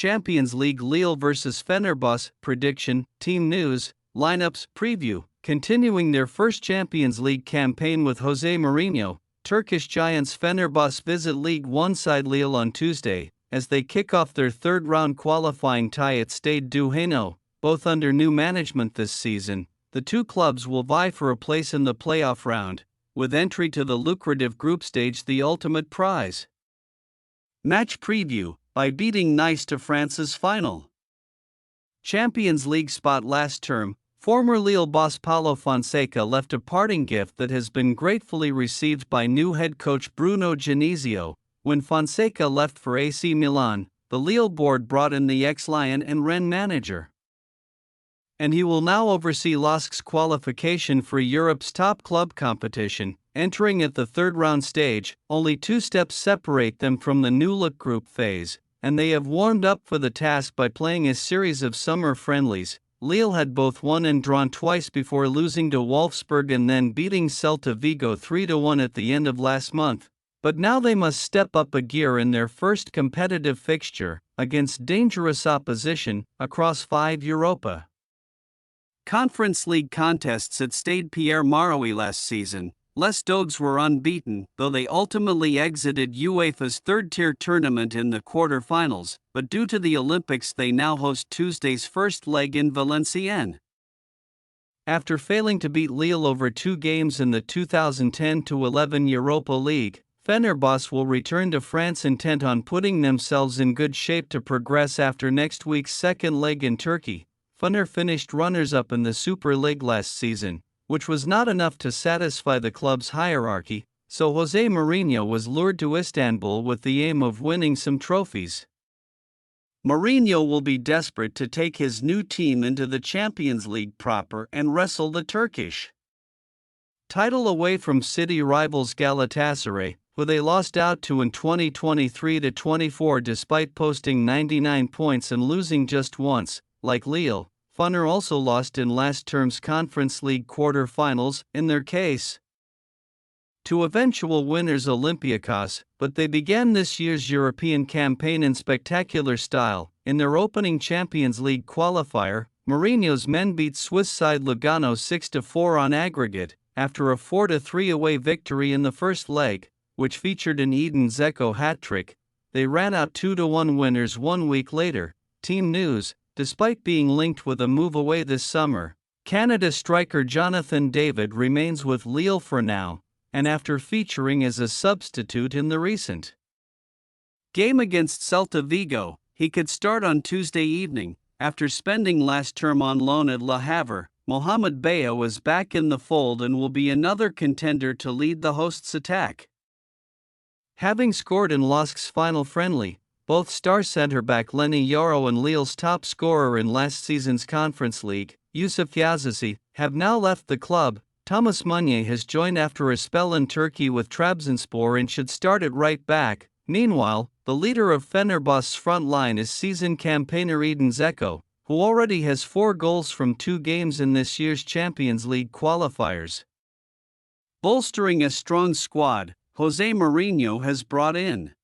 Champions League Lille vs Fenerbahce, prediction, team news, lineups, preview. Continuing their first Champions League campaign with Jose Mourinho, Turkish giants Fenerbahce visit League One side Lille on Tuesday, as they kick off their third-round qualifying tie at Stade du Hainaut. Both under new management this season, the two clubs will vie for a place in the playoff round, with entry to the lucrative group stage the ultimate prize. Match preview, by beating Nice to France's final. Champions League spot last term, former Lille boss Paulo Fonseca left a parting gift that has been gratefully received by new head coach Bruno Genesio. When Fonseca left for AC Milan, the Lille board brought in the ex-Lyon and Rennes manager. And he will now oversee LOSC's qualification for Europe's top club competition, entering at the third-round stage. Only 2 steps separate them from the new-look group phase, and they have warmed up for the task by playing a series of summer friendlies. Lille had both won and drawn twice before losing to Wolfsburg and then beating Celta Vigo 3-1 at the end of last month. But now they must step up a gear in their first competitive fixture, against dangerous opposition, across 5 Europa Conference League contests at Stade Pierre-Mauroy last season. Les Dogs were unbeaten, though they ultimately exited UEFA's third-tier tournament in the quarter-finals, but due to the Olympics they now host Tuesday's first leg in Valenciennes. After failing to beat Lille over 2 games in the 2010-11 Europa League, Fenerbahce will return to France intent on putting themselves in good shape to progress after next week's second leg in Turkey. Fener finished runners-up in the Super League last season, which was not enough to satisfy the club's hierarchy, so Jose Mourinho was lured to Istanbul with the aim of winning some trophies. Mourinho will be desperate to take his new team into the Champions League proper and wrestle the Turkish title away from city rivals Galatasaray, who they lost out to in 2023-24 despite posting 99 points and losing just once. Like Lille, Fener also lost in last term's Conference League quarter-finals, in their case, to eventual winners Olympiacos, but they began this year's European campaign in spectacular style. In their opening Champions League qualifier, Mourinho's men beat Swiss side Lugano 6-4 on aggregate, after a 4-3 away victory in the first leg, which featured an Edin Dzeko hat-trick. They ran out 2-1 winners 1 week later. Team news: despite being linked with a move away this summer, Canada striker Jonathan David remains with Lille for now, and after featuring as a substitute in the recent game against Celta Vigo, he could start on Tuesday evening. After spending last term on loan at Le Havre, Mohamed Bayo is back in the fold and will be another contender to lead the hosts' attack. Having scored in LOSC's final friendly, both star centre-back Lenny Yoro and Lille's top scorer in last season's Conference League, Youssef Yazisi, have now left the club. Thomas Meunier has joined after a spell in Turkey with Trabzonspor and should start at right back. Meanwhile, the leader of Fenerbahce's front line is seasoned campaigner Edin Dzeko, who already has 4 goals from 2 games in this year's Champions League qualifiers. Bolstering a strong squad, Jose Mourinho has brought in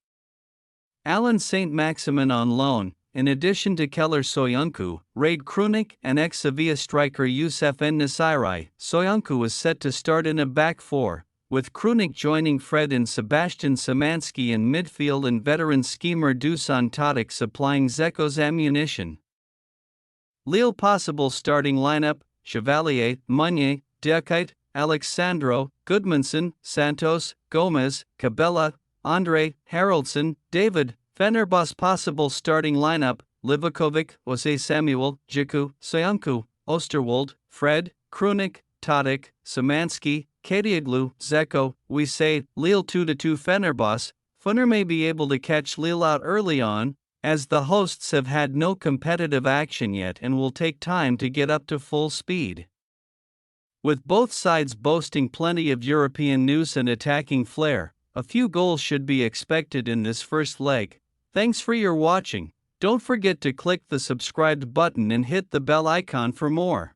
Alan Saint-Maximin on loan, in addition to Keller Soyuncu, Raid Krunic, and ex-Sevilla striker Youssef En-Nesyri. Soyuncu is set to start in a back 4, with Krunic joining Fred and Sebastian Szymanski in midfield and veteran schemer Dusan Tadic supplying Dzeko's ammunition. Lille possible starting lineup: Chevalier, Meunier, Dekite, Alexandro, Gudmundsson, Santos, Gomez, Cabella, Andre, Haraldson, David. Fenerbahce possible starting lineup: Livakovic, Jose Samuel, Djiku, Soyuncu, Osterwolde, Fred, Krunic, Tadic, Szymanski, Kadioglu, Dzeko. We say Lille 2-2 Fenerbahce. Fener may be able to catch Lille out early on, as the hosts have had no competitive action yet and will take time to get up to full speed. With both sides boasting plenty of European news and attacking flair, a few goals should be expected in this first leg. Thanks for your watching. Don't forget to click the subscribe button and hit the bell icon for more.